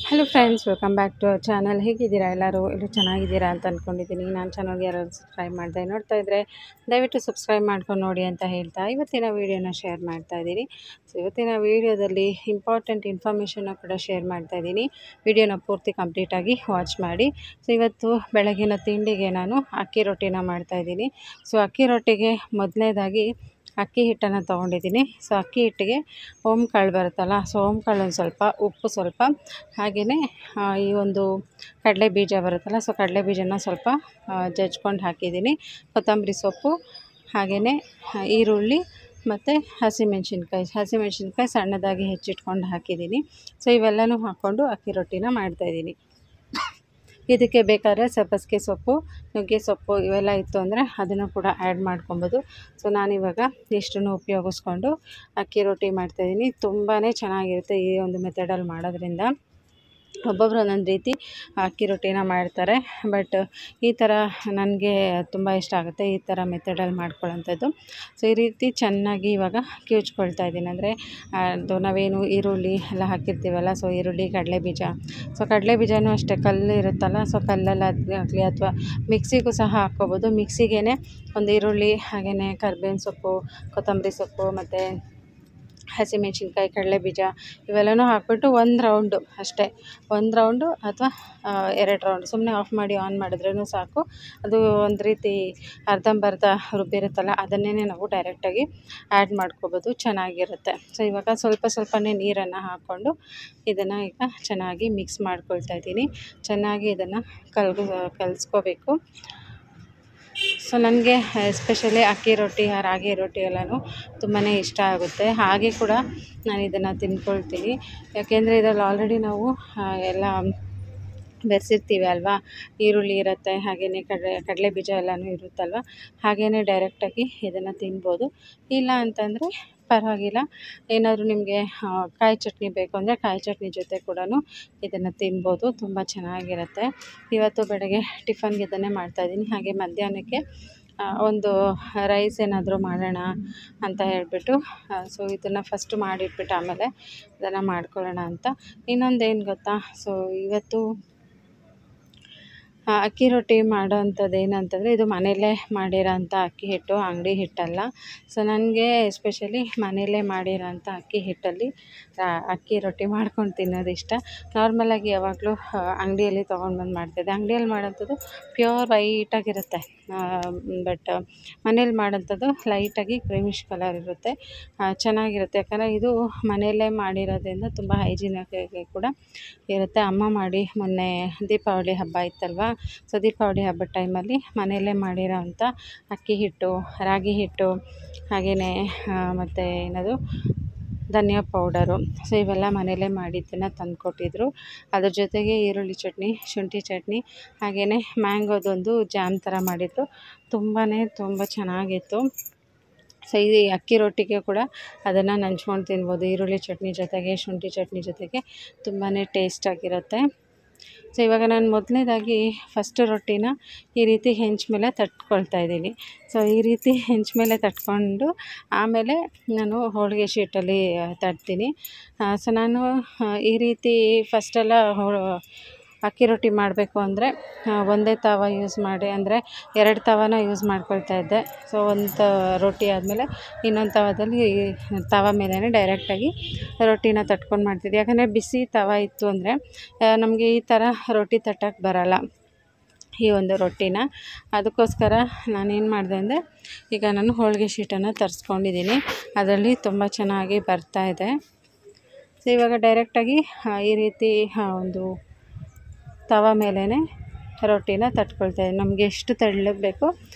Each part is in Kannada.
Hello friends, welcome back to our channel. ಹೇಗಿದ್ದೀರಾ ಎಲ್ಲರೂ ಚೆನ್ನಾಗಿದ್ದೀರಾ ಅಂತ ಅಂದ್ಕೊಂಡಿದ್ದೀನಿ. ನಾನು ಚಾನಲ್ಗೆ ಯಾರಾದ್ರು ಸಬ್ಸ್ಕ್ರೈಬ್ ಮಾಡ್ತಾ ನೋಡ್ತಾ ಇದ್ದರೆ ದಯವಿಟ್ಟು ಸಬ್ಸ್ಕ್ರೈಬ್ ಮಾಡ್ಕೊಂಡು ನೋಡಿ ಅಂತ ಹೇಳ್ತಾ ಇವತ್ತಿನ ವೀಡಿಯೋನ ಶೇರ್ ಮಾಡ್ತಾ ಇದ್ದೀನಿ. ಸೊ ಇವತ್ತಿನ ವೀಡಿಯೋದಲ್ಲಿ ಇಂಪಾರ್ಟೆಂಟ್ ಇನ್ಫಾರ್ಮೇಷನ್ನ ಕೂಡ ಶೇರ್ ಮಾಡ್ತಾ ಇದ್ದೀನಿ. ವೀಡಿಯೋನ ಪೂರ್ತಿ ಕಂಪ್ಲೀಟಾಗಿ ವಾಚ್ ಮಾಡಿ. ಸೊ ಇವತ್ತು ಬೆಳಗಿನ ತಿಂಡಿಗೆ ನಾನು ಅಕ್ಕಿ ರೊಟ್ಟಿನ ಮಾಡ್ತಾಯಿದ್ದೀನಿ. ಸೊ ಅಕ್ಕಿ ರೊಟ್ಟಿಗೆ ಮೊದಲನೇದಾಗಿ ಅಕ್ಕಿ ಹಿಟ್ಟನ್ನು ತೊಗೊಂಡಿದ್ದೀನಿ. ಸೊ ಅಕ್ಕಿ ಹಿಟ್ಟಿಗೆ ಓಂಕಾಳು ಬರುತ್ತಲ್ಲ, ಸೊ ಓಂಕಾಳು ಒಂದು ಸ್ವಲ್ಪ, ಉಪ್ಪು ಸ್ವಲ್ಪ, ಹಾಗೆಯೇ ಈ ಒಂದು ಕಡಲೆ ಬೀಜ ಬರುತ್ತಲ್ಲ, ಸೊ ಕಡಲೆ ಬೀಜನ ಸ್ವಲ್ಪ ಜಜ್ಕೊಂಡು ಹಾಕಿದ್ದೀನಿ. ಕೊತ್ತಂಬರಿ ಸೊಪ್ಪು, ಹಾಗೆಯೇ ಈರುಳ್ಳಿ ಮತ್ತು ಹಸಿಮೆಣ್ಸಿನ್ಕಾಯಿ ಸಣ್ಣದಾಗಿ ಹೆಚ್ಚಿಟ್ಕೊಂಡು ಹಾಕಿದ್ದೀನಿ. ಸೊ ಇವೆಲ್ಲನೂ ಹಾಕ್ಕೊಂಡು ಅಕ್ಕಿ ರೊಟ್ಟಿನ ಮಾಡ್ತಾಯಿದ್ದೀನಿ. ಇದಕ್ಕೆ ಬೇಕಾದ್ರೆ ಸಬ್ಬಸಿಗೆ ಸೊಪ್ಪು, ನುಗ್ಗೆ ಸೊಪ್ಪು ಇವೆಲ್ಲ ಇತ್ತು ಅಂದರೆ ಅದನ್ನು ಕೂಡ ಆ್ಯಡ್ ಮಾಡ್ಕೊಬೋದು. ಸೊ ನಾನಿವಾಗ ಇಷ್ಟನ್ನು ಉಪಯೋಗಿಸ್ಕೊಂಡು ಅಕ್ಕಿ ರೊಟ್ಟಿ ಮಾಡ್ತಾಯಿದ್ದೀನಿ. ತುಂಬಾ ಚೆನ್ನಾಗಿರುತ್ತೆ ಈ ಒಂದು ಮೆಥಡಲ್ಲಿ ಮಾಡೋದ್ರಿಂದ. ಒಬ್ಬೊಬ್ಬರು ಒಂದೊಂದು ರೀತಿ ಅಕ್ಕಿ ರೊಟ್ಟಿನ ಮಾಡ್ತಾರೆ, ಬಟ್ ಈ ಥರ ನನಗೆ ತುಂಬ ಇಷ್ಟ ಆಗುತ್ತೆ ಈ ಥರ ಮೆಥಡಲ್ಲಿ ಮಾಡ್ಕೊಳ್ಳೋಂಥದ್ದು. ಸೊ ಈ ರೀತಿ ಚೆನ್ನಾಗಿ ಇವಾಗ ಕಿವುಚ್ಕೊಳ್ತಾ ಇದ್ದೀನಿ. ಅಂದರೆ ಅದು ನಾವೇನು ಈರುಳ್ಳಿ ಎಲ್ಲ ಹಾಕಿರ್ತೀವಲ್ಲ, ಸೊ ಈರುಳ್ಳಿ, ಕಡಲೆ ಬೀಜ, ಸೊ ಕಡಲೆ ಬೀಜನೂ ಅಷ್ಟೇ ಕಲ್ಲು ಇರುತ್ತಲ್ಲ, ಸೊ ಕಲ್ಲಲ್ಲಿ ಆಗಲಿ ಅಥವಾ ಮಿಕ್ಸಿಗೂ ಸಹ ಹಾಕ್ಕೋಬೋದು. ಮಿಕ್ಸಿಗೇ ಒಂದು ಈರುಳ್ಳಿ, ಹಾಗೆಯೇ ಕರಿಬೇವಿನ ಸೊಪ್ಪು, ಕೊತ್ತಂಬರಿ ಸೊಪ್ಪು ಮತ್ತು ಹಸಿಮೆಣ್ಸಿನ್ಕಾಯಿ, ಕಡಲೆ ಬೀಜ ಇವೆಲ್ಲನೂ ಹಾಕ್ಬಿಟ್ಟು ಒಂದು ರೌಂಡು ಅಷ್ಟೇ, ಒಂದು ರೌಂಡು ಅಥವಾ 2 ರೌಂಡ್ ಸುಮ್ಮನೆ ಆಫ್ ಮಾಡಿ ಆನ್ ಮಾಡಿದ್ರೂ ಸಾಕು. ಅದು ಒಂದು ರೀತಿ ಅರ್ಧಂಬರ್ಧ ರುಬ್ಬಿರುತ್ತಲ್ಲ, ಅದನ್ನೇ ನಾವು ಡೈರೆಕ್ಟಾಗಿ ಆ್ಯಡ್ ಮಾಡ್ಕೋಬೋದು, ಚೆನ್ನಾಗಿರುತ್ತೆ. ಸೊ ಇವಾಗ ಸ್ವಲ್ಪನೇ ನೀರನ್ನು ಹಾಕ್ಕೊಂಡು ಇದನ್ನು ಈಗ ಚೆನ್ನಾಗಿ ಮಿಕ್ಸ್ ಮಾಡ್ಕೊಳ್ತಾ ಇದ್ದೀನಿ. ಚೆನ್ನಾಗಿ ಇದನ್ನು ಕಲಿಸ್ಕೋಬೇಕು. ಸೊ ನನಗೆ ಎಸ್ಪೆಷಲಿ ಅಕ್ಕಿ ರೊಟ್ಟಿ, ರಾಗಿ ರೊಟ್ಟಿ ಎಲ್ಲನೂ ತುಂಬಾ ಇಷ್ಟ ಆಗುತ್ತೆ. ಹಾಗೆ ಕೂಡ ನಾನು ಇದನ್ನು ತಿಂದ್ಕೊಳ್ತೀನಿ, ಯಾಕೆಂದರೆ ಇದರಲ್ಲಿ ಆಲ್ರೆಡಿ ನಾವು ಎಲ್ಲ ಬೆರೆಸಿರ್ತೀವಿ ಅಲ್ವಾ. ಈರುಳ್ಳಿ ಇರುತ್ತೆ, ಹಾಗೆಯೇ ಕಡಲೆ ಬೀಜ ಎಲ್ಲನೂ ಇರುತ್ತಲ್ವ, ಹಾಗೆಯೇ ಡೈರೆಕ್ಟಾಗಿ ಇದನ್ನು ತಿನ್ಬೋದು. ಇಲ್ಲ ಅಂತಂದರೆ ಪರವಾಗಿಲ್ಲ, ಏನಾದರೂ ನಿಮಗೆ ಕಾಯಿ ಚಟ್ನಿ ಬೇಕು ಅಂದರೆ ಕಾಯಿ ಚಟ್ನಿ ಜೊತೆ ಕೂಡ ಇದನ್ನು ತಿನ್ಬೋದು, ತುಂಬ ಚೆನ್ನಾಗಿರುತ್ತೆ. ಇವತ್ತು ಬೆಳಗ್ಗೆ ಟಿಫನ್ಗೆ ಇದನ್ನೇ ಮಾಡ್ತಾಯಿದ್ದೀನಿ. ಹಾಗೆ ಮಧ್ಯಾಹ್ನಕ್ಕೆ ಒಂದು ರೈಸ್ ಏನಾದರೂ ಮಾಡೋಣ ಅಂತ ಹೇಳಿಬಿಟ್ಟು, ಸೊ ಇದನ್ನು ಫಸ್ಟ್ ಮಾಡಿಟ್ಬಿಟ್ಟು ಆಮೇಲೆ ಇದನ್ನು ಮಾಡ್ಕೊಳ್ಳೋಣ ಅಂತ. ಇನ್ನೊಂದೇನು ಗೊತ್ತಾ, ಸೊ ಇವತ್ತು ಅಕ್ಕಿ ರೊಟ್ಟಿ ಮಾಡೋ ಅಂಥದ್ದು ಏನಂತಂದರೆ, ಇದು ಮನೆಯಲ್ಲೇ ಮಾಡಿರೋಂಥ ಅಕ್ಕಿ ಹಿಟ್ಟು, ಅಂಗಡಿ ಹಿಟ್ಟಲ್ಲ. ಸೊ ನನಗೆ ಎಸ್ಪೆಷಲಿ ಮನೆಯಲ್ಲೇ ಮಾಡಿರೋಂಥ ಅಕ್ಕಿ ಹಿಟ್ಟಲ್ಲಿ ಅಕ್ಕಿ ರೊಟ್ಟಿ ಮಾಡ್ಕೊಂಡು ತಿನ್ನೋದು ಇಷ್ಟ. ನಾರ್ಮಲಾಗಿ ಯಾವಾಗಲೂ ಅಂಗಡಿಯಲ್ಲಿ ತೊಗೊಂಡು ಮಾಡ್ತಿದ್ದೆ. ಅಂಗಡಿಯಲ್ಲಿ ಮಾಡೋಂಥದ್ದು ಪ್ಯೂರ್ ವೈಟಾಗಿರುತ್ತೆ, ಬಟ್ ಮನೇಲಿ ಮಾಡೋಂಥದ್ದು ಲೈಟಾಗಿ ಕ್ರೀಮಿಶ್ ಕಲರ್ ಇರುತ್ತೆ, ಚೆನ್ನಾಗಿರುತ್ತೆ. ಯಾಕಂದರೆ ಇದು ಮನೆಯಲ್ಲೇ ಮಾಡಿರೋದ್ರಿಂದ ತುಂಬ ಹೈಜಿನಿಕಾಗಿ ಕೂಡ ಇರುತ್ತೆ. ಅಮ್ಮ ಮಾಡಿ ಮೊನ್ನೆ ದೀಪಾವಳಿ ಹಬ್ಬ ಇತ್ತಲ್ವ, ಸೊ ದೀಪಾವಳಿ ಹಬ್ಬದ ಟೈಮಲ್ಲಿ ಮನೆಯಲ್ಲೇ ಮಾಡಿರೋ ಅಂಥ ಅಕ್ಕಿ ಹಿಟ್ಟು, ರಾಗಿ ಹಿಟ್ಟು, ಹಾಗೆಯೇ ಮತ್ತು ಏನದು ಧನಿಯಾ ಪೌಡರು, ಸೊ ಇವೆಲ್ಲ ಮನೆಯಲ್ಲೇ ಮಾಡಿದ್ದನ್ನು ತಂದುಕೊಟ್ಟಿದ್ರು. ಅದ್ರ ಜೊತೆಗೆ ಈರುಳ್ಳಿ ಚಟ್ನಿ, ಶುಂಠಿ ಚಟ್ನಿ, ಹಾಗೆಯೇ ಮ್ಯಾಂಗೋದೊಂದು ಜಾಮ್ ಥರ ಮಾಡಿದ್ರು. ತುಂಬ ಚೆನ್ನಾಗಿತ್ತು. ಸೊ ಈ ಅಕ್ಕಿ ರೊಟ್ಟಿಗೆ ಕೂಡ ಅದನ್ನು ನಂಚ್ಕೊಂಡು ತಿನ್ಬೋದು, ಈರುಳ್ಳಿ ಚಟ್ನಿ ಜೊತೆಗೆ, ಶುಂಠಿ ಚಟ್ನಿ ಜೊತೆಗೆ ತುಂಬಾ ಟೇಸ್ಟಾಗಿರುತ್ತೆ. ಸೊ ಇವಾಗ ನಾನು ಮೊದಲನೇದಾಗಿ ಫಸ್ಟ್ ರೊಟ್ಟಿನ ಈ ರೀತಿ ಹೆಂಚು ಮೇಲೆ ತಟ್ಕೊಳ್ತಾ ಇದ್ದೀನಿ. ಸೊ ಈ ರೀತಿ ಹೆಂಚು ಮೇಲೆ ತಟ್ಕೊಂಡು ಆಮೇಲೆ ನಾನು ಹೋಳಿಗೆ ಶೀಟಲ್ಲಿ ತಟ್ತೀನಿ. ಸೊ ನಾನು ಈ ರೀತಿ ಫಸ್ಟೆಲ್ಲ ಅಕ್ಕಿ ರೊಟ್ಟಿ ಮಾಡಬೇಕು ಅಂದರೆ ಒಂದೇ ತವ ಯೂಸ್ ಮಾಡಿ, ಅಂದರೆ 2 ತವನ ಯೂಸ್ ಮಾಡ್ಕೊಳ್ತಾ ಇದ್ದೆ. ಸೊ ಒಂದು ರೊಟ್ಟಿ ಆದಮೇಲೆ ಇನ್ನೊಂದು ತವ ಮೇಲೇ ಡೈರೆಕ್ಟಾಗಿ ರೊಟ್ಟಿನ ತಟ್ಕೊಂಡು ಮಾಡ್ತಿದ್ದೆ. ಯಾಕಂದರೆ ಬಿಸಿ ತವ ಇತ್ತು ಅಂದರೆ ನಮಗೆ ಈ ಥರ ರೊಟ್ಟಿ ತಟ್ಟಕ್ಕೆ ಬರೋಲ್ಲ, ಈ ಒಂದು ರೊಟ್ಟಿನ. ಅದಕ್ಕೋಸ್ಕರ ನಾನೇನು ಮಾಡಿದೆ ಅಂದರೆ, ಈಗ ನಾನು ಹೋಳಿಗೆ ಶೀಟನ್ನು ತರಿಸ್ಕೊಂಡಿದ್ದೀನಿ, ಅದರಲ್ಲಿ ತುಂಬ ಚೆನ್ನಾಗಿ ಬರ್ತಾಯಿದೆ. ಸೊ ಇವಾಗ ಡೈರೆಕ್ಟಾಗಿ ಈ ರೀತಿ ಒಂದು ತವ ಮೇಲೇ ರೊಟ್ಟಿನ ತಟ್ಕೊಳ್ತಾ ಇದ್ದೀನಿ. ನಮಗೆ ಎಷ್ಟು ತೆಳ್ಳಗೆ ಬೇಕೋ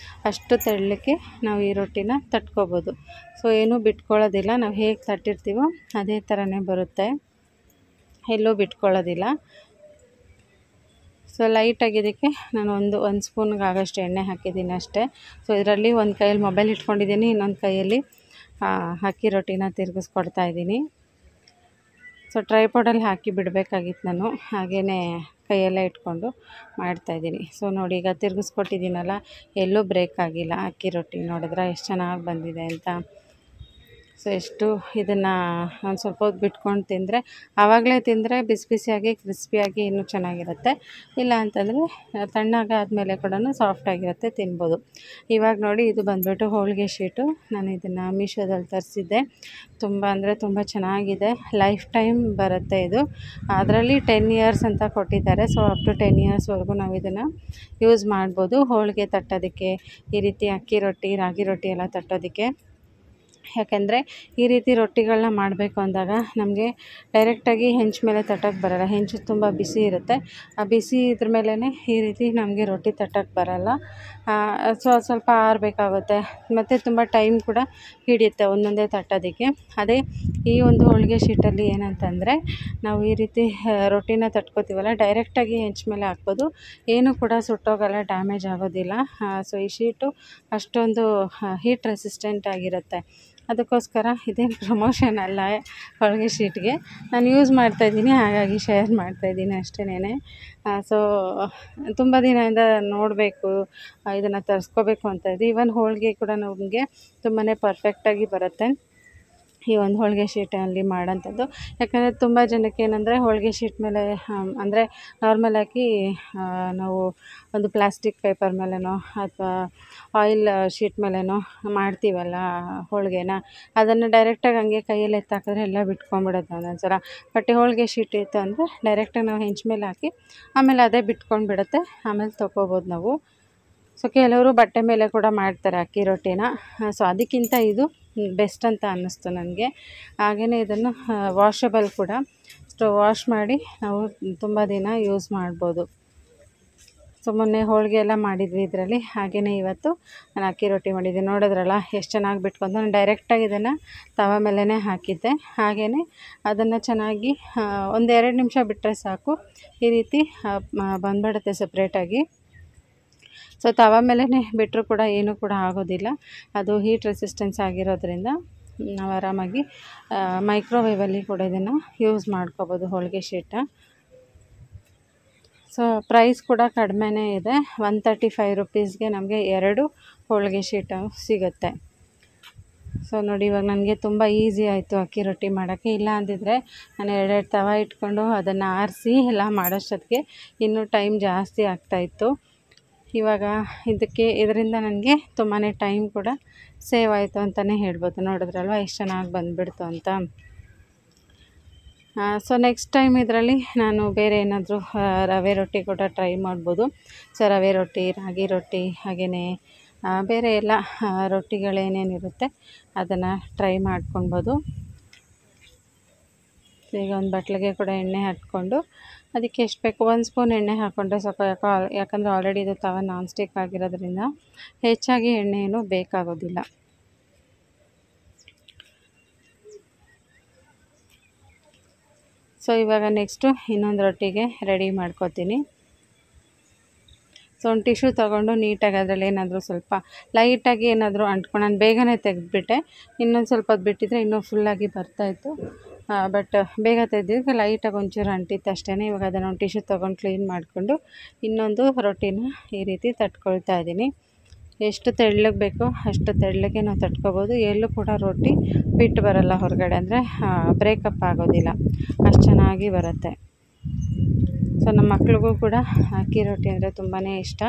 ಅಷ್ಟು ತೆಳ್ಳಕ್ಕೆ ನಾವು ಈ ರೊಟ್ಟಿನ ತಟ್ಕೊಬೋದು. ಸೊ ಏನೂ ಬಿಟ್ಕೊಳ್ಳೋದಿಲ್ಲ, ನಾವು ಹೇಗೆ ತಟ್ಟಿರ್ತೀವೋ ಅದೇ ಥರನೇ ಬರುತ್ತೆ, ಎಲ್ಲೂ ಬಿಟ್ಕೊಳ್ಳೋದಿಲ್ಲ. ಸೊ ಲೈಟಾಗಿ ಇದಕ್ಕೆ ನಾನು ಒಂದು ಸ್ಪೂನ್ಗೆ ಆಗೋಷ್ಟು ಎಣ್ಣೆ ಹಾಕಿದ್ದೀನಿ ಅಷ್ಟೇ. ಸೊ ಇದರಲ್ಲಿ ಒಂದು ಕೈಯಲ್ಲಿ ಮೊಬೈಲ್ ಇಟ್ಕೊಂಡಿದ್ದೀನಿ, ಇನ್ನೊಂದು ಕೈಯಲ್ಲಿ ಅಕ್ಕಿ ರೊಟ್ಟಿನ ತಿರುಗಿಸ್ಕೊಡ್ತಾ ಇದ್ದೀನಿ. ಸೊ ಟ್ರೈಪಾಡಲ್ಲಿ ಹಾಕಿ ಬಿಡಬೇಕಾಗಿತ್ತು ನಾನು, ಹಾಗೆಯೇ ಕೈಯಲ್ಲೇ ಇಟ್ಕೊಂಡು ಮಾಡ್ತಾಯಿದ್ದೀನಿ. ಸೊ ನೋಡಿ, ಈಗ ತಿರುಗಿಸ್ಕೊಟ್ಟಿದ್ದೀನಲ್ಲ, ಎಲ್ಲೂ ಬ್ರೇಕ್ ಆಗಿಲ್ಲ. ಅಕ್ಕಿ ರೊಟ್ಟಿ ನೋಡಿದ್ರೆ ಎಷ್ಟು ಚೆನ್ನಾಗಿ ಬಂದಿದೆ ಅಂತ. ಸೊ ಎಷ್ಟು ಇದನ್ನು ಒಂದು ಸ್ವಲ್ಪ ಹೊತ್ತು ಬಿಟ್ಕೊಂಡು ತಿಂದರೆ ಆವಾಗಲೇ ತಿಂದರೆ ಬಿಸಿ ಬಿಸಿಯಾಗಿ ಕ್ರಿಸ್ಪಿಯಾಗಿ ಇನ್ನೂ ಚೆನ್ನಾಗಿರುತ್ತೆ. ಇಲ್ಲ ಅಂತಂದರೆ ತಣ್ಣಗಾದ್ಮೇಲೆ ಕೂಡ ಸಾಫ್ಟಾಗಿರುತ್ತೆ, ತಿನ್ಬೋದು. ಇವಾಗ ನೋಡಿ ಇದು ಬಂದುಬಿಟ್ಟು ಹೋಳಿಗೆ ಶೀಟು. ನಾನು ಇದನ್ನು ಮೀಶೋದಲ್ಲಿ ತರಿಸಿದ್ದೆ. ತುಂಬ ಅಂದರೆ ತುಂಬ ಚೆನ್ನಾಗಿದೆ. ಲೈಫ್ ಟೈಮ್ ಬರುತ್ತೆ ಇದು. ಅದರಲ್ಲಿ 10 ಇಯರ್ಸ್ ಅಂತ ಕೊಟ್ಟಿದ್ದಾರೆ. ಸೊ ಅಪ್ ಟು 10 ಇಯರ್ಸ್ವರೆಗೂ ನಾವು ಇದನ್ನು ಯೂಸ್ ಮಾಡ್ಬೋದು. ಹೋಳಿಗೆ ತಟ್ಟೋದಕ್ಕೆ, ಈ ರೀತಿ ಅಕ್ಕಿ ರೊಟ್ಟಿ, ರಾಗಿ ರೊಟ್ಟಿ ಎಲ್ಲ ತಟ್ಟೋದಕ್ಕೆ. ಯಾಕೆಂದರೆ ಈ ರೀತಿ ರೊಟ್ಟಿಗಳನ್ನ ಮಾಡಬೇಕು ಅಂದಾಗ ನಮಗೆ ಡೈರೆಕ್ಟಾಗಿ ಹೆಂಚು ಮೇಲೆ ತಟ್ಟೋಕ್ಕೆ ಬರೋಲ್ಲ. ಹೆಂಚು ತುಂಬ ಬಿಸಿ ಇರುತ್ತೆ. ಆ ಬಿಸಿ ಇದ್ರ ಮೇಲೇ ಈ ರೀತಿ ನಮಗೆ ರೊಟ್ಟಿ ತಟ್ಟೋಕ್ಕೆ ಬರೋಲ್ಲ. ಸ್ವಲ್ಪ ಆರಬೇಕಾಗುತ್ತೆ, ಮತ್ತು ತುಂಬ ಟೈಮ್ ಕೂಡ ಹಿಡಿಯುತ್ತೆ ಒಂದೊಂದೇ ತಟ್ಟೋದಕ್ಕೆ. ಅದೇ ಈ ಒಂದು ಹೋಳಿಗೆ ಶೀಟಲ್ಲಿ ಏನಂತಂದರೆ ನಾವು ಈ ರೀತಿ ರೊಟ್ಟಿನ ತಟ್ಕೋತೀವಲ್ಲ, ಡೈರೆಕ್ಟಾಗಿ ಹೆಂಚು ಮೇಲೆ ಹಾಕ್ಬೋದು. ಏನೂ ಕೂಡ ಸುಟ್ಟೋಗಲ್ಲ, ಡ್ಯಾಮೇಜ್ ಆಗೋದಿಲ್ಲ. ಸೊ ಈ ಶೀಟು ಅಷ್ಟೊಂದು ಹೀಟ್ ರೆಸಿಸ್ಟೆಂಟ್ ಆಗಿರುತ್ತೆ. ಅದಕ್ಕೋಸ್ಕರ ಇದೇನು ಪ್ರಮೋಷನ್ ಅಲ್ಲ ಹೋಳಿಗೆ ಶೀಟ್ಗೆ. ನಾನು ಯೂಸ್ ಮಾಡ್ತಾಯಿದ್ದೀನಿ, ಹಾಗಾಗಿ ಶೇರ್ ಮಾಡ್ತಾಯಿದ್ದೀನಿ ಅಷ್ಟೇನೆ. ಸೊ ತುಂಬ ದಿನದಿಂದ ನೋಡಬೇಕು, ಇದನ್ನು ತರಿಸ್ಕೋಬೇಕು ಅಂತ ಇದೆ. ಈವನ್ ಹೋಳಿಗೆ ಕೂಡ ನಮಗೆ ತುಂಬಾ ಪರ್ಫೆಕ್ಟಾಗಿ ಬರುತ್ತೆ ಈ ಒಂದು ಹೋಳಿಗೆ ಶೀಟಲ್ಲಿ ಮಾಡೋಂಥದ್ದು. ಯಾಕಂದರೆ ತುಂಬ ಜನಕ್ಕೆ ಏನಂದರೆ ಹೋಳಿಗೆ ಶೀಟ್ ಮೇಲೆ ಅಂದರೆ ನಾರ್ಮಲಾಗಿ ನಾವು ಒಂದು ಪ್ಲಾಸ್ಟಿಕ್ ಪೇಪರ್ ಮೇಲೆನೋ ಅಥವಾ ಆಯಿಲ್ ಶೀಟ್ ಮೇಲೆನೋ ಮಾಡ್ತೀವಲ್ಲ ಹೋಳಿಗೆನ, ಅದನ್ನು ಡೈರೆಕ್ಟಾಗಿ ಹಂಗೆ ಕೈಯಲ್ಲಿ ಎತ್ತಾಕಿದ್ರೆ ಎಲ್ಲ ಬಿಟ್ಕೊಂಡ್ಬಿಡುತ್ತೆ ಒಂದೊಂದು ಸಲ. ಬಟ್ ಹೋಳಿಗೆ ಶೀಟ್ ಇತ್ತು ಅಂದರೆ ಡೈರೆಕ್ಟಾಗಿ ನಾವು ಹೆಂಚು ಮೇಲೆ ಹಾಕಿ ಆಮೇಲೆ ಅದೇ ಬಿಟ್ಕೊಂಡು ಬಿಡುತ್ತೆ, ಆಮೇಲೆ ತೊಗೋಬೋದು ನಾವು. ಸೊ ಕೆಲವರು ಬಟ್ಟೆ ಮೇಲೆ ಕೂಡ ಮಾಡ್ತಾರೆ ಅಕ್ಕಿ ರೊಟ್ಟಿನ. ಸೊ ಅದಕ್ಕಿಂತ ಇದು ಬೆಸ್ಟ್ ಅಂತ ಅನ್ನಿಸ್ತು ನನಗೆ. ಹಾಗೆಯೇ ಇದನ್ನು ವಾಷಬಲ್ ಕೂಡ. ವಾಶ್ ಮಾಡಿ ನಾವು ತುಂಬ ದಿನ ಯೂಸ್ ಮಾಡ್ಬೋದು. ಸೊ ಮೊನ್ನೆ ಹೋಳಿಗೆ ಎಲ್ಲ ಮಾಡಿದ್ವಿ ಇದರಲ್ಲಿ. ಹಾಗೆಯೇ ಇವತ್ತು ನಾನು ಅಕ್ಕಿ ರೊಟ್ಟಿ ಮಾಡಿದ್ದೆ. ನೋಡಿದ್ರಲ್ಲ ಎಷ್ಟು ಚೆನ್ನಾಗಿ ಬಿಟ್ಕೊಂಡು. ನಾನು ಡೈರೆಕ್ಟಾಗಿ ಇದನ್ನು ತವ ಮೇಲೇ ಹಾಕಿದ್ದೆ. ಹಾಗೆಯೇ ಅದನ್ನು ಚೆನ್ನಾಗಿ 1-2 ನಿಮಿಷ ಬಿಟ್ಟರೆ ಸಾಕು, ಈ ರೀತಿ ಬಂದುಬಿಡುತ್ತೆ ಸಪ್ರೇಟಾಗಿ. ಸೊ ತವ ಮೇಲೇ ಬಿಟ್ಟರೂ ಕೂಡ ಏನೂ ಕೂಡ ಆಗೋದಿಲ್ಲ. ಅದು ಹೀಟ್ ರೆಸಿಸ್ಟೆನ್ಸ್ ಆಗಿರೋದ್ರಿಂದ ನಾವು ಆರಾಮಾಗಿ ಮೈಕ್ರೋವೇವಲ್ಲಿ ಕೂಡ ಇದನ್ನು ಯೂಸ್ ಮಾಡ್ಕೋಬೋದು ಹೋಳಿಗೆ ಶೀಟ. ಸೊ ಪ್ರೈಸ್ ಕೂಡ ಕಡಿಮೆನೇ ಇದೆ. 135 ರುಪೀಸ್ಗೆ ನಮಗೆ 2 ಹೋಳಿಗೆ ಶೀಟ ಸಿಗುತ್ತೆ. ಸೊ ನೋಡಿ, ಇವಾಗ ನನಗೆ ತುಂಬ ಈಸಿ ಆಯಿತು ಅಕ್ಕಿ ರೊಟ್ಟಿ ಮಾಡೋಕ್ಕೆ. ಇಲ್ಲ ಅಂದಿದ್ರೆ ನಾನು 2 ತವ ಇಟ್ಕೊಂಡು ಅದನ್ನು ಆರಿಸಿ ಎಲ್ಲ ಮಾಡೋಷ್ಟೊತ್ತಿಗೆ ಇನ್ನೂ ಟೈಮ್ ಜಾಸ್ತಿ ಆಗ್ತಾಯಿತ್ತು. ಇವಾಗ ಇದರಿಂದ ನನಗೆ ತುಂಬಾ ಟೈಮ್ ಕೂಡ ಸೇವ್ ಆಯಿತು ಅಂತಲೇ ಹೇಳ್ಬೋದು. ನೋಡಿದ್ರಲ್ವ ಎಷ್ಟು ಚೆನ್ನಾಗಿ ಬಂದುಬಿಡ್ತು ಅಂತ. ಸೊ ನೆಕ್ಸ್ಟ್ ಟೈಮ್ ಇದರಲ್ಲಿ ನಾನು ಬೇರೆ ಏನಾದರೂ ರವೆ ರೊಟ್ಟಿ ಕೂಡ ಟ್ರೈ ಮಾಡ್ಬೋದು. ಸೊ ರವೆ ರೊಟ್ಟಿ, ರಾಗಿ ರೊಟ್ಟಿ, ಹಾಗೆಯೇ ಬೇರೆ ಎಲ್ಲ ರೊಟ್ಟಿಗಳೇನೇನಿರುತ್ತೆ ಅದನ್ನು ಟ್ರೈ ಮಾಡ್ಕೊಳ್ಬೋದು. ಈಗ ಒಂದು ಬಟ್ಲಿಗೆ ಕೂಡ ಎಣ್ಣೆ ಹಾಕ್ಕೊಂಡು ಅದಕ್ಕೆ ಎಷ್ಟು ಬೇಕು 1 ಸ್ಪೂನ್ ಎಣ್ಣೆ ಹಾಕ್ಕೊಂಡ್ರೆ ಸಾಕು. ಯಾಕಂದರೆ ಆಲ್ರೆಡಿ ಇದು ತವ ನಾನ್ ಸ್ಟಿಕ್ ಆಗಿರೋದ್ರಿಂದ ಹೆಚ್ಚಾಗಿ ಎಣ್ಣೆ ಏನು ಬೇಕಾಗೋದಿಲ್ಲ. ಸೊ ಇವಾಗ ನೆಕ್ಸ್ಟು ಇನ್ನೊಂದು ರೊಟ್ಟಿಗೆ ರೆಡಿ ಮಾಡ್ಕೊತೀನಿ. ಸೊ ಒಂದು ಟಿಶ್ಯೂ ತೊಗೊಂಡು ನೀಟಾಗಿ ಅದರಲ್ಲಿ ಏನಾದರೂ ಸ್ವಲ್ಪ ಲೈಟಾಗಿ ಏನಾದರೂ ಅಂಟ್ಕೊಂಡು, ನಾನು ಬೇಗನೆ ತೆಗೆದುಬಿಟ್ಟೆ. ಇನ್ನೊಂದು ಸ್ವಲ್ಪ ಹೊತ್ತು ಬಿಟ್ಟಿದ್ರೆ ಇನ್ನೂ ಫುಲ್ಲಾಗಿ ಬರ್ತಾಯಿತ್ತು. ಬಟ್ ಬೇಗ ತೆಗೆದಿದ್ದಕ್ಕೆ ಲೈಟಾಗಿ ಒಂಚೂರು ಅಂಟಿತ್ತು ಅಷ್ಟೇ. ಇವಾಗ ಅದನ್ನು ಒಂದು ಟಿಶ್ಯೂ ತೊಗೊಂಡು ಕ್ಲೀನ್ ಮಾಡಿಕೊಂಡು ಇನ್ನೊಂದು ರೊಟ್ಟಿನ ಈ ರೀತಿ ತಟ್ಕೊಳ್ತಾ ಇದ್ದೀನಿ. ಎಷ್ಟು ತೆಳ್ಳಗೆ ಬೇಕೋ ಅಷ್ಟು ತೆಳ್ಳಗೆ ನಾವು ತಟ್ಕೊಬೋದು. ಎಲ್ಲೂ ಕೂಡ ರೊಟ್ಟಿ ಬಿಟ್ಟು ಬರೋಲ್ಲ ಹೊರಗಡೆ, ಅಂದರೆ ಬ್ರೇಕಪ್ ಆಗೋದಿಲ್ಲ, ಅಷ್ಟು ಚೆನ್ನಾಗಿ ಬರುತ್ತೆ. ಸೊ ನಮ್ಮ ಮಕ್ಳಿಗೂ ಕೂಡ ಅಕ್ಕಿ ರೊಟ್ಟಿ ಅಂದರೆ ತುಂಬಾ ಇಷ್ಟ.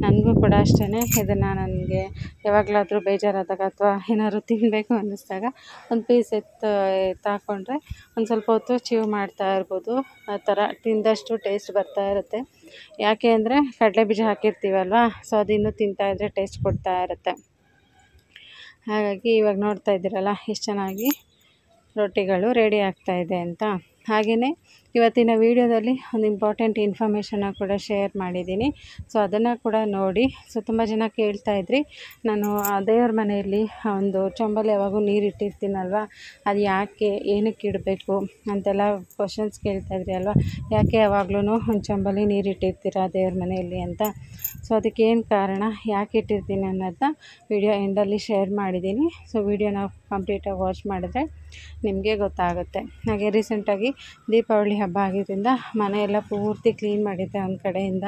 ನನಗೂ ಕೂಡ ಅಷ್ಟೇ. ಇದನ್ನು ನನಗೆ ಯಾವಾಗಲಾದರೂ ಬೇಜಾರಾದಾಗ ಅಥವಾ ಏನಾದ್ರು ತಿನ್ನಬೇಕು ಅನ್ನಿಸ್ದಾಗ ಒಂದು ಪೀಸ್ ಎತ್ತಾಕೊಂಡ್ರೆ ಒಂದು ಸ್ವಲ್ಪ ಹೊತ್ತು ಚೀವ್ ಮಾಡ್ತಾ ಇರ್ಬೋದು. ಆ ಥರ ತಿಂದಷ್ಟು ಟೇಸ್ಟ್ ಬರ್ತಾ ಇರುತ್ತೆ. ಯಾಕೆ ಅಂದರೆ ಕಡಲೆ ಬೀಜ ಹಾಕಿರ್ತೀವಲ್ವ, ಸೊ ಅದಿನ್ನೂ ತಿಂತಾಯಿದ್ರೆ ಟೇಸ್ಟ್ ಕೊಡ್ತಾ ಇರುತ್ತೆ. ಹಾಗಾಗಿ ಇವಾಗ ನೋಡ್ತಾ ಇದ್ದೀರಲ್ಲ ಎಷ್ಟು ಚೆನ್ನಾಗಿ ರೊಟ್ಟಿಗಳು ರೆಡಿ ಆಗ್ತಾಯಿದೆ ಅಂತ. ಹಾಗೆಯೇ ಇವತ್ತಿನ ವೀಡಿಯೋದಲ್ಲಿ ಒಂದು ಇಂಪಾರ್ಟೆಂಟ್ ಇನ್ಫಾರ್ಮೇಷನ್ನ ಕೂಡ ಶೇರ್ ಮಾಡಿದ್ದೀನಿ. ಸೊ ಅದನ್ನು ಕೂಡ ನೋಡಿ. ಸೊ ತುಂಬ ಜನ ಕೇಳ್ತಾಯಿದ್ರಿ, ನಾನು ದೇವ್ರ ಮನೆಯಲ್ಲಿ ಒಂದು ಚೊಂಬಲ್ಲಿ ಯಾವಾಗೂ ನೀರು ಇಟ್ಟಿರ್ತೀನಲ್ವ, ಅದು ಯಾಕೆ, ಏನಕ್ಕೆ ಇಡಬೇಕು ಅಂತೆಲ್ಲ ಕ್ವಶನ್ಸ್ ಕೇಳ್ತಾಯಿದ್ರಿ ಅಲ್ವ. ಯಾಕೆ ಯಾವಾಗ್ಲೂ ಒಂದು ಚೊಂಬಲ್ಲಿ ನೀರು ಇಟ್ಟಿರ್ತೀರಾ ದೇವ್ರ ಮನೆಯಲ್ಲಿ ಅಂತ. ಸೊ ಅದಕ್ಕೇನು ಕಾರಣ, ಯಾಕೆ ಇಟ್ಟಿರ್ತೀನಿ ಅನ್ನೋದನ್ನ ವಿಡಿಯೋ ಎಂಡಲ್ಲಿ ಶೇರ್ ಮಾಡಿದ್ದೀನಿ. ಸೊ ವಿಡಿಯೋನ ಕಂಪ್ಲೀಟಾಗಿ ವಾಚ್ ಮಾಡಿದ್ರೆ ನಿಮಗೆ ಗೊತ್ತಾಗುತ್ತೆ. ಹಾಗೆ ರೀಸೆಂಟಾಗಿ ದೀಪಾವಳಿ ಹಬ್ಬ ಆಗಿದ್ದರಿಂದ ಮನೆಯೆಲ್ಲ ಪೂರ್ತಿ ಕ್ಲೀನ್ ಮಾಡಿದ್ದೆ ಒಂದು ಕಡೆಯಿಂದ.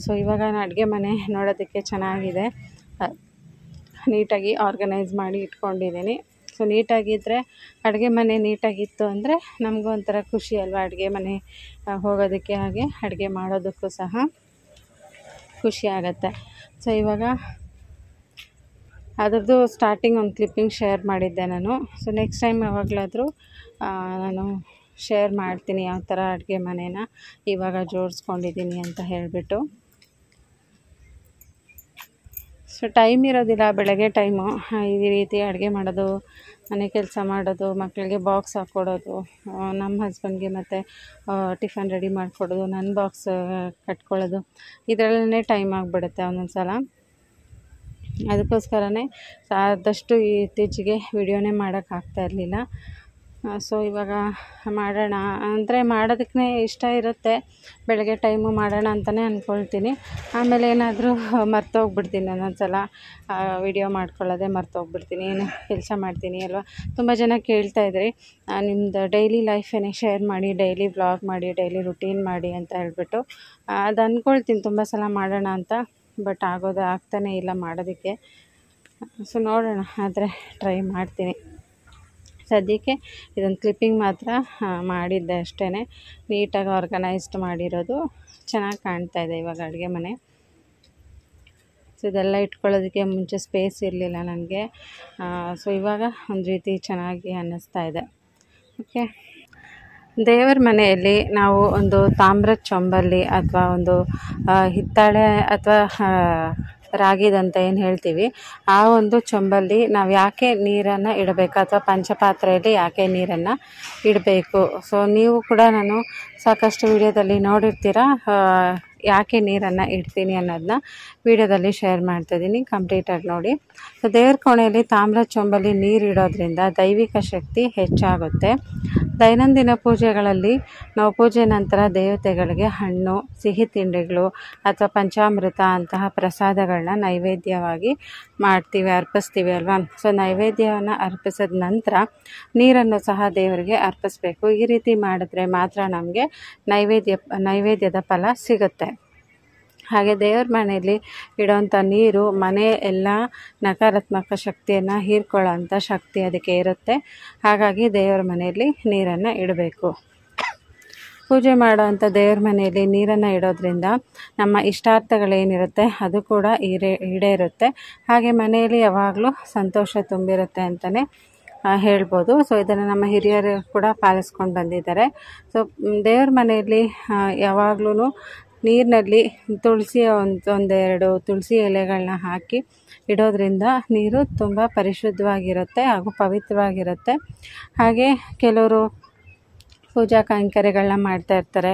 ಸೊ ಇವಾಗ ನಾನು ಅಡುಗೆ ಮನೆ ನೋಡೋದಕ್ಕೆ ಚೆನ್ನಾಗಿದೆ, ನೀಟಾಗಿ ಆರ್ಗನೈಸ್ ಮಾಡಿ ಇಟ್ಕೊಂಡಿದ್ದೀನಿ. ಸೊ ನೀಟಾಗಿದ್ದರೆ ಅಡುಗೆ ಮನೆ ನೀಟಾಗಿತ್ತು ಅಂದರೆ ನಮಗೂ ಒಂಥರ ಖುಷಿ ಅಲ್ವಾ, ಅಡುಗೆ ಮನೆ ಹೋಗೋದಕ್ಕೆ ಹಾಗೆ ಅಡುಗೆ ಮಾಡೋದಕ್ಕೂ ಸಹ ಖುಷಿ ಆಗುತ್ತೆ. ಸೊ ಇವಾಗ ಅದರದ್ದು ಸ್ಟಾರ್ಟಿಂಗ್ ಒಂದು ಕ್ಲಿಪ್ಪಿಂಗ್ ಶೇರ್ ಮಾಡಿದ್ದೆ ನಾನು. ಸೊ ನೆಕ್ಸ್ಟ್ ಟೈಮ್ ಯಾವಾಗಲಾದರೂ ನಾನು ಶೇರ್ ಮಾಡ್ತೀನಿ ಯಾವ ಥರ ಅಡುಗೆ ಮನೇನ ಇವಾಗ ಜೋಡಿಸ್ಕೊಂಡಿದ್ದೀನಿ ಅಂತ ಹೇಳಿಬಿಟ್ಟು. ಸೊ ಟೈಮ್ ಇರೋದಿಲ್ಲ, ಬೆಳಗ್ಗೆ ಟೈಮು ಈ ರೀತಿ ಅಡುಗೆ ಮಾಡೋದು, ಮನೆ ಕೆಲಸ ಮಾಡೋದು, ಮಕ್ಕಳಿಗೆ ಬಾಕ್ಸ್ ಹಾಕ್ಕೊಡೋದು, ನಮ್ಮ ಹಸ್ಬೆಂಡ್ಗೆ ಮತ್ತು ಟಿಫನ್ ರೆಡಿ ಮಾಡಿಕೊಡೋದು, ನನ್ನ ಬಾಕ್ಸ್ ಕಟ್ಕೊಳ್ಳೋದು, ಇದರಲ್ಲೇ ಟೈಮ್ ಆಗಿಬಿಡುತ್ತೆ ಒಂದೊಂದು ಸಲ. ಅದಕ್ಕೋಸ್ಕರನೇ ಆದಷ್ಟು ಇತ್ತೀಚೆಗೆ ವಿಡಿಯೋನೇ ಮಾಡೋಕ್ಕಾಗ್ತಾ ಇರಲಿಲ್ಲ. ಸೊ ಇವಾಗ ಮಾಡೋಣ ಅಂದರೆ ಮಾಡೋದಕ್ಕೆ ಇಷ್ಟ ಇರುತ್ತೆ, ಬೆಳಗ್ಗೆ ಟೈಮು ಮಾಡೋಣ ಅಂತಲೇ ಅಂದ್ಕೊಳ್ತೀನಿ. ಆಮೇಲೆ ಏನಾದರೂ ಮರ್ತೋಗ್ಬಿಡ್ತೀನಿ ಒಂದೊಂದು ಸಲ, ವಿಡಿಯೋ ಮಾಡ್ಕೊಳ್ಳೋದೇ ಮರ್ತೋಗ್ಬಿಡ್ತೀನಿ, ಏನು ಕೆಲಸ ಮಾಡ್ತೀನಿ ಅಲ್ವಾ. ತುಂಬ ಜನ ಕೇಳ್ತಾಯಿದ್ರಿ ನಿಮ್ಮದು ಡೈಲಿ ಲೈಫೇನೆ ಶೇರ್ ಮಾಡಿ, ಡೈಲಿ ವ್ಲಾಗ್ ಮಾಡಿ, ಡೈಲಿ ರುಟೀನ್ ಮಾಡಿ ಅಂತ ಹೇಳ್ಬಿಟ್ಟು. ಅದು ಅಂದ್ಕೊಳ್ತೀನಿ ತುಂಬ ಸಲ ಮಾಡೋಣ ಅಂತ, ಬಟ್ ಆಗ್ತಾನೇ ಇಲ್ಲ ಮಾಡೋದಕ್ಕೆ. ಸೊ ನೋಡೋಣ, ಆದರೆ ಟ್ರೈ ಮಾಡ್ತೀನಿ. ಸದ್ಯಕ್ಕೆ ಇದೊಂದು ಕ್ಲಿಪ್ಪಿಂಗ್ ಮಾತ್ರ ಮಾಡಿದ್ದೆ ಅಷ್ಟೇ, ನೀಟಾಗಿ ಆರ್ಗನೈಸ್ಡ್ ಮಾಡಿರೋದು, ಚೆನ್ನಾಗಿ ಕಾಣ್ತಾ ಇದೆ ಇವಾಗ ಅಡುಗೆ ಮನೆ. ಸೊ ಇದೆಲ್ಲ ಇಟ್ಕೊಳ್ಳೋದಕ್ಕೆ ಮುಂಚೆ ಸ್ಪೇಸ್ ಇರಲಿಲ್ಲ ನನಗೆ. ಸೊ ಇವಾಗ ಒಂದು ರೀತಿ ಚೆನ್ನಾಗಿ ಅನ್ನಿಸ್ತಾ ಇದೆ. ಓಕೆ, ದೇವರ ಮನೆಯಲ್ಲಿ ನಾವು ಒಂದು ತಾಮ್ರದ ಚೊಂಬಲ್ಲಿ ಅಥವಾ ಒಂದು ಹಿತ್ತಾಳೆ ಅಥವಾ ರಾಗಿದಂತ ಏನು ಹೇಳ್ತೀವಿ, ಆ ಒಂದು ಚೊಂಬಲ್ಲಿ ನಾವು ಯಾಕೆ ನೀರನ್ನು ಇಡಬೇಕು ಅಥವಾ ಪಂಚಪಾತ್ರೆಯಲ್ಲಿ ಯಾಕೆ ನೀರನ್ನು ಇಡಬೇಕು. ಸೊ ನೀವು ಕೂಡ ನಾನು ಸಾಕಷ್ಟು ವಿಡಿಯೋದಲ್ಲಿ ನೋಡಿರ್ತೀರ ಯಾಕೆ ನೀರನ್ನು ಇಡ್ತೀನಿ ಅನ್ನೋದನ್ನ ವಿಡಿಯೋದಲ್ಲಿ ಶೇರ್ ಮಾಡ್ತಾಯಿದ್ದೀನಿ, ಕಂಪ್ಲೀಟಾಗಿ ನೋಡಿ. ಸೊ ದೇವ್ರ ಕೋಣೆಯಲ್ಲಿ ತಾಮ್ರದ ಚೊಂಬಲ್ಲಿ ನೀರು ಇಡೋದ್ರಿಂದ ದೈವಿಕ ಶಕ್ತಿ ಹೆಚ್ಚಾಗುತ್ತೆ. ದೈನಂದಿನ ಪೂಜೆಗಳಲ್ಲಿ ನಾವು ಪೂಜೆ ನಂತರ ದೇವತೆಗಳಿಗೆ ಹಣ್ಣು, ಸಿಹಿ ತಿಂಡಿಗಳು ಅಥವಾ ಪಂಚಾಮೃತ ಅಂತಹ ಪ್ರಸಾದಗಳನ್ನ ನೈವೇದ್ಯವಾಗಿ ಅರ್ಪಿಸ್ತೀವಿ ಅಲ್ವಾ. ಸೊ ನೈವೇದ್ಯವನ್ನು ಅರ್ಪಿಸಿದ ನಂತರ ನೀರನ್ನು ಸಹ ದೇವರಿಗೆ ಅರ್ಪಿಸ್ಬೇಕು. ಈ ರೀತಿ ಮಾಡಿದ್ರೆ ಮಾತ್ರ ನಮಗೆ ನೈವೇದ್ಯದ ಫಲ ಸಿಗುತ್ತೆ. ಹಾಗೆ ದೇವ್ರ ಮನೆಯಲ್ಲಿ ಇಡೋವಂಥ ನೀರು ಮನೆ ಎಲ್ಲ ನಕಾರಾತ್ಮಕ ಶಕ್ತಿಯನ್ನು ಹೀರ್ಕೊಳ್ಳೋ ಅಂಥ ಶಕ್ತಿ ಅದಕ್ಕೆ ಇರುತ್ತೆ. ಹಾಗಾಗಿ ದೇವ್ರ ಮನೆಯಲ್ಲಿ ನೀರನ್ನು ಇಡಬೇಕು. ಪೂಜೆ ಮಾಡೋವಂಥ ದೇವ್ರ ಮನೆಯಲ್ಲಿ ನೀರನ್ನು ಇಡೋದ್ರಿಂದ ನಮ್ಮ ಇಷ್ಟಾರ್ಥಗಳೇನಿರುತ್ತೆ ಅದು ಕೂಡ ಈಡೇರುತ್ತೆ. ಹಾಗೆ ಮನೆಯಲ್ಲಿ ಯಾವಾಗಲೂ ಸಂತೋಷ ತುಂಬಿರುತ್ತೆ ಅಂತಲೇ ಹೇಳ್ಬೋದು. ಸೊ ಇದನ್ನು ನಮ್ಮ ಹಿರಿಯರು ಕೂಡ ಪಾಲಿಸ್ಕೊಂಡು ಬಂದಿದ್ದಾರೆ. ಸೊ ದೇವ್ರ ಮನೆಯಲ್ಲಿ ಯಾವಾಗಲೂ ನೀರಿನಲ್ಲಿ ತುಳಸಿಯ ಒಂದೆರಡು ತುಳಸಿ ಎಲೆಗಳನ್ನ ಹಾಕಿ ಇಡೋದ್ರಿಂದ ನೀರು ತುಂಬ ಪರಿಶುದ್ಧವಾಗಿರುತ್ತೆ ಹಾಗೂ ಪವಿತ್ರವಾಗಿರುತ್ತೆ. ಹಾಗೆ ಕೆಲವರು ಪೂಜಾ ಕೈಂಕರ್ಯಗಳನ್ನ ಮಾಡ್ತಾ ಇರ್ತಾರೆ.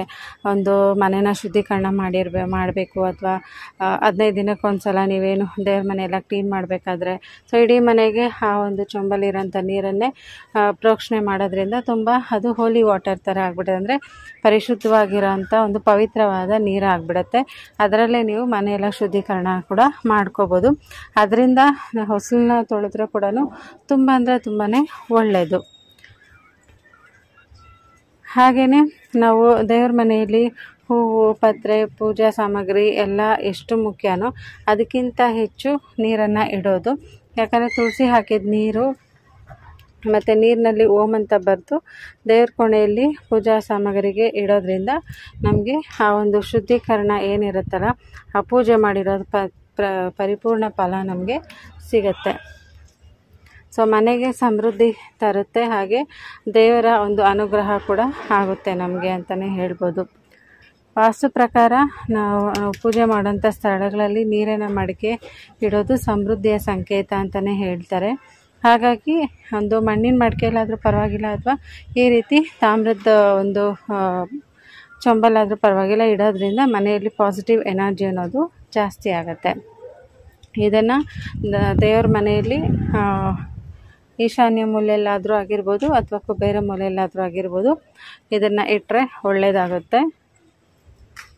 ಒಂದು ಮನೇನ ಶುದ್ಧೀಕರಣ ಮಾಡಬೇಕು ಅಥವಾ 15 ದಿನಕ್ಕೊಂದು ಸಲ ನೀವೇನು ದೇವ್ರ ಮನೆಯೆಲ್ಲ ಕ್ಲೀನ್ ಮಾಡಬೇಕಾದ್ರೆ ಸೊ ಇಡೀ ಮನೆಗೆ ಆ ಒಂದು ಚೊಂಬಲಿರೋಂಥ ನೀರನ್ನೇ ಪ್ರೋಕ್ಷಣೆ ಮಾಡೋದ್ರಿಂದ ತುಂಬ ಅದು ಹೋಲಿ ವಾಟರ್ ಥರ ಆಗಿಬಿಡುತ್ತೆ, ಅಂದರೆ ಪರಿಶುದ್ಧವಾಗಿರೋಂಥ ಒಂದು ಪವಿತ್ರವಾದ ನೀರು ಆಗಿಬಿಡುತ್ತೆ. ಅದರಲ್ಲೇ ನೀವು ಮನೆಯೆಲ್ಲ ಶುದ್ಧೀಕರಣ ಕೂಡ ಮಾಡ್ಕೋಬೋದು. ಅದರಿಂದ ಹೊಸಲನ್ನ ತೊಳೆದ್ರೆ ಕೂಡ ತುಂಬ ಅಂದರೆ ತುಂಬಾ ಒಳ್ಳೆಯದು. ಹಾಗೆಯೇ ನಾವು ದೇವ್ರ ಮನೆಯಲ್ಲಿ ಹೂವು, ಪತ್ರೆ, ಪೂಜಾ ಸಾಮಗ್ರಿ ಎಲ್ಲ ಎಷ್ಟು ಮುಖ್ಯನೋ ಅದಕ್ಕಿಂತ ಹೆಚ್ಚು ನೀರನ್ನು ಇಡೋದು. ಯಾಕಂದರೆ ತುಳಸಿ ಹಾಕಿದ ನೀರು ಮತ್ತು ನೀರಿನಲ್ಲಿ ಓಂ ಅಂತ ಬರೆದು ದೇವ್ರ ಕೋಣೆಯಲ್ಲಿ ಪೂಜಾ ಸಾಮಗ್ರಿಗೆ ಇಡೋದ್ರಿಂದ ನಮಗೆ ಆ ಒಂದು ಶುದ್ಧೀಕರಣ ಏನಿರುತ್ತಲ್ಲ, ಆ ಪೂಜೆ ಮಾಡಿರೋದು ಪರಿಪೂರ್ಣ ಫಲ ನಮಗೆ ಸಿಗುತ್ತೆ. ಸೊ ಮನೆಗೆ ಸಮೃದ್ಧಿ ತರುತ್ತೆ, ಹಾಗೆ ದೇವರ ಒಂದು ಅನುಗ್ರಹ ಕೂಡ ಆಗುತ್ತೆ ನಮಗೆ ಅಂತಲೇ ಹೇಳ್ಬೋದು. ವಾಸ್ತು ಪ್ರಕಾರ ನಾವು ಪೂಜೆ ಮಾಡೋಂಥ ಸ್ಥಳಗಳಲ್ಲಿ ನೀರಿನ ಮಡಿಕೆ ಇಡೋದು ಸಮೃದ್ಧಿಯ ಸಂಕೇತ ಅಂತಲೇ ಹೇಳ್ತಾರೆ. ಹಾಗಾಗಿ ಒಂದು ಮಣ್ಣಿನ ಮಡಿಕೆಯಲ್ಲಾದರೂ ಪರವಾಗಿಲ್ಲ ಅಥವಾ ಈ ರೀತಿ ತಾಮ್ರದ ಒಂದು ಚೊಂಬಲಾದರೂ ಪರವಾಗಿಲ್ಲ ಇಡೋದ್ರಿಂದ ಮನೆಯಲ್ಲಿ ಪಾಸಿಟಿವ್ ಎನರ್ಜಿ ಅನ್ನೋದು ಜಾಸ್ತಿ ಆಗುತ್ತೆ. ಇದನ್ನು ದೇವ್ರ ಮನೆಯಲ್ಲಿ ಈಶಾನ್ಯ ಮೂಲೆಯಲ್ಲಾದರೂ ಆಗಿರ್ಬೋದು ಅಥವಾ ಕುಬೇರ ಮೂಲೆಯಲ್ಲಾದರೂ ಆಗಿರ್ಬೋದು ಇದನ್ನು ಇಟ್ಟರೆ ಒಳ್ಳೆಯದಾಗುತ್ತೆ.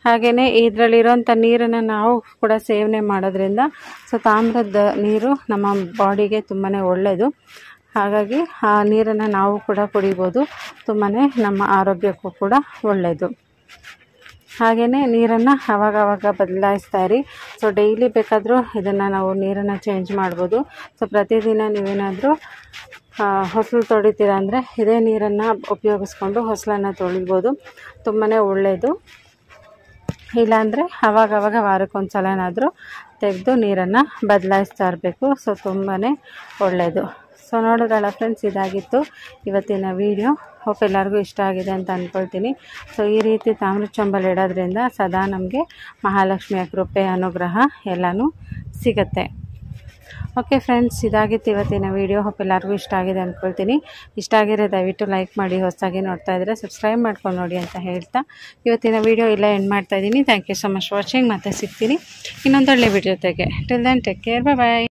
ಹಾಗೆಯೇ ಇದರಲ್ಲಿರೋಂಥ ನೀರನ್ನು ನಾವು ಕೂಡ ಸೇವನೆ ಮಾಡೋದ್ರಿಂದ ಸೊ ತಾಮ್ರದ ನೀರು ನಮ್ಮ ಬಾಡಿಗೆ ತುಂಬಾ ಒಳ್ಳೆಯದು. ಹಾಗಾಗಿ ಆ ನೀರನ್ನು ನಾವು ಕೂಡ ಕುಡಿಬೋದು, ತುಂಬಾ ನಮ್ಮ ಆರೋಗ್ಯಕ್ಕೂ ಕೂಡ ಒಳ್ಳೆಯದು. ಹಾಗೆಯೇ ನೀರನ್ನು ಆವಾಗವಾಗ ಬದಲಾಯಿಸ್ತಾ ಇರಿ. ಸೊ ಡೈಲಿ ಬೇಕಾದರೂ ಇದನ್ನು ನಾವು ನೀರನ್ನು ಚೇಂಜ್ ಮಾಡ್ಬೋದು. ಸೊ ಪ್ರತಿದಿನ ನೀವೇನಾದರೂ ಹೊಸಲು ತೊಳಿತೀರ ಅಂದರೆ ಇದೇ ನೀರನ್ನು ಉಪಯೋಗಿಸ್ಕೊಂಡು ಹೊಸಲನ್ನು ತೊಳಿಬೋದು, ತುಂಬಾ ಒಳ್ಳೆಯದು. ಇಲ್ಲಾಂದರೆ ಆವಾಗವಾಗ ವಾರಕ್ಕೊಂದು ಸಲನಾದರೂ ತೆಗೆದು ನೀರನ್ನು ಬದಲಾಯಿಸ್ತಾ ಇರಬೇಕು. ಸೊ ತುಂಬಾ ಒಳ್ಳೆಯದು. ಸೊ ನೋಡೋದಲ್ಲ ಫ್ರೆಂಡ್ಸ್, ಇದಾಗಿತ್ತು ಇವತ್ತಿನ ವಿಡಿಯೋ. ಹೋಪ್ ಎಲ್ಲರಿಗೂ ಇಷ್ಟ ಆಗಿದೆ ಅಂತ ಅಂದ್ಕೊಳ್ತೀನಿ. ಸೊ ಈ ರೀತಿ ತಾಮ್ರದ ಚೊಂಬಲ್ಲಿ ಇಡೋದ್ರಿಂದ ಸದಾ ನಮಗೆ ಮಹಾಲಕ್ಷ್ಮಿಯ ಕೃಪೆ, ಅನುಗ್ರಹ ಎಲ್ಲನೂ ಸಿಗುತ್ತೆ. ಓಕೆ ಫ್ರೆಂಡ್ಸ್, ಇದಾಗಿತ್ತು ಇವತ್ತಿನ ವಿಡಿಯೋ. ಹೋಪ್ ಎಲ್ಲರಿಗೂ ಇಷ್ಟ ಆಗಿದೆ ಅಂದ್ಕೊಳ್ತೀನಿ. ಇಷ್ಟ ಆಗಿದ್ರೆ ದಯವಿಟ್ಟು ಲೈಕ್ ಮಾಡಿ, ಹೊಸದಾಗಿ ನೋಡ್ತಾ ಇದ್ದರೆ ಸಬ್ಸ್ಕ್ರೈಬ್ ಮಾಡ್ಕೊಂಡು ನೋಡಿ ಅಂತ ಹೇಳ್ತಾ ಇವತ್ತಿನ ವಿಡಿಯೋ ಇಲ್ಲೇ ಎಂಡ್ ಮಾಡ್ತಾಯಿದ್ದೀನಿ. Thank you so much watching. ಮತ್ತೆ ಸಿಗ್ತೀನಿ ಇನ್ನೊಂದೊಳ್ಳೆ ವಿಡಿಯೋ ಜೊತೆಗೆ. ಟಿಲ್ ದೆನ್ ಟೇಕ್ ಕೇರ್, ಬಾಯ್.